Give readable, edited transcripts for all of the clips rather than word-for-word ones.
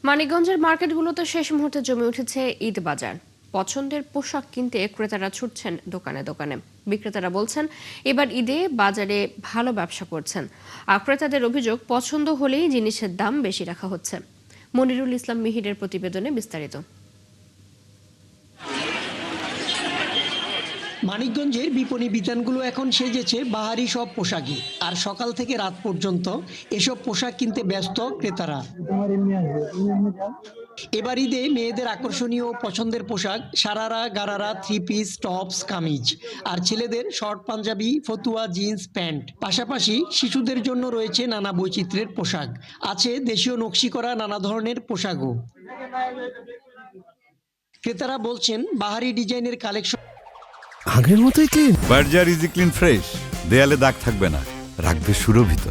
মানিকগঞ্জের মার্কেটগুলোতে শেষ মুহূর্তে জমে উঠেছে ঈদ বাজার। পছন্দের পোশাক কিনতে ক্রেতারা ছুটছেন দোকানে দোকানে। বিক্রেতারা বলছেন এবার ঈদে বাজারে ভালো ব্যবসা করছেন। আর ক্রেতাদের অভিযোগ, পছন্দ হলেই জিনিসের দাম বেশি রাখা হচ্ছে। মনিরুল ইসলাম মিহিরের প্রতিবেদনে বিস্তারিত। মানিকগঞ্জের বিপণী বিতানগুলো এখন সেজেছে বাহারি সব পোশাকই। আর সকাল থেকে রাত পর্যন্ত এসব পোশাক কিনতে ব্যস্ত ক্রেতারা। এবার ঈদে মেয়েদের আকর্ষণীয় পছন্দের পোশাক sharara, gharara, three piece, tops, kameez. আর ছেলেদের শর্ট পাঞ্জাবি, ফতুয়া, জিন্স, প্যান্ট। পাশাপাশি শিশুদের জন্য রয়েছে নানা বৈচিত্র্যের পোশাক। আছে দেশীয় নকশি করা নানা ধরনের পোশাকও। ক্রেতারা বলছেন বাহারি ডিজাইনের কালেকশন আগের মতোই clean. Berger easy clean fresh, দেয়ালে দাগ থাকবে না, রাখবে সুরভিত।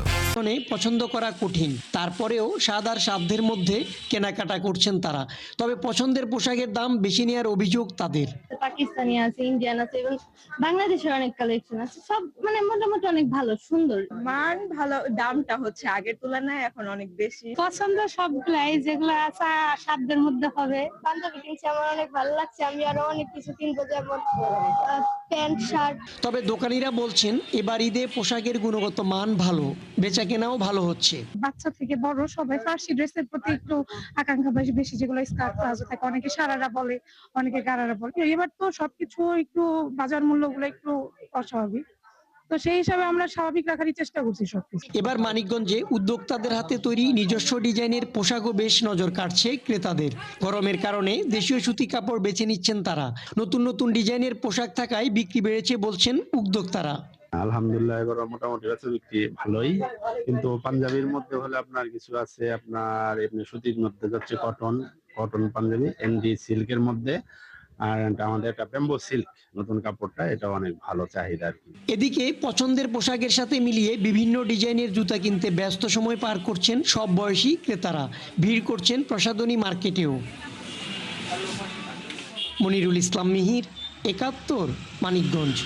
পছন্দ করা কঠিন, তারপরেও স্বাদ আর সাধ্যের মধ্যে কেনাকাটা করছেন তারা। তবে পছন্দের পোশাকের দাম বেশি নেওয়ার অভিযোগ তাদের। পাকিস্তানি আছে, ইন্ডিয়ান আছে এবং বাংলাদেশের অনেক কালেকশন আছে। সব মোটামুটি অনেক ভালো, সুন্দর, মান ভালো, দামটা হচ্ছে আগের তুলনায় এখন অনেক বেশি। পছন্দ সবগুলাই, যেগুলো আছে সাধ্যের মধ্যে হবে। পাঞ্জাবি কিনছি, আমার অনেক ভালো লাগছে। আমি আরো অনেক কিছু কিনবো, যেমন প্যান্ট, শার্ট। তবে দোকানিরা বলছেন এবার ঈদে পোশাকের গুণগত মান ভালো, বেচা কেনাও ভালো হচ্ছে। বাচ্চা থেকে বড় সবাই ফার্সি ড্রেসের প্রতি একটু আকাঙ্ক্ষা বেশি, যেগুলো স্কার্ট প্লাজো থাকে, অনেকে সারারা বলে, অনেকে গারারা বলে। এবার তো সবকিছু একটু বাজার মূল্যগুলো একটু অস্বাভাবিক, তো সেই হিসাবে আমরা স্বাভাবিক রাখারই চেষ্টা করছি সবকিছু। এবার মানিকগঞ্জে উদ্যোক্তাদের হাতে তৈরি নিজস্ব ডিজাইনের পোশাকও বেশ নজর কাটছে ক্রেতাদের। গরমের কারণে দেশীয় সুতি কাপড় বেছে নিচ্ছেন তারা। নতুন নতুন ডিজাইনের পোশাক থাকায় বিক্রি বেড়েছে বলছেন উদ্যোক্তারা। আলহামদুলিল্লাহ, এবার মোটামুটি আছে বিক্রি ভালোই। কিন্তু পাঞ্জাবির মধ্যে হলে আপনার কিছু আছে, আপনার এমনি সুতির মধ্যে যাচ্ছে কটন পাঞ্জাবি, এমডি সিল্কের মধ্যে। আর আমাদের একটা ব্যাম্বো সিল্ক নতুন কাপড়টা, এটা অনেক ভালো চাহিদা আর কি। এদিকে পছন্দের পোশাকের সাথে মিলিয়ে বিভিন্ন ডিজাইনের জুতা কিনতে ব্যস্ত সময় পার করছেন সব বয়সী ক্রেতারা। ভিড় করছেন প্রসাধনী মার্কেটেও। মনিরুল ইসলাম মিহির, ৭১, মানিকগঞ্জ।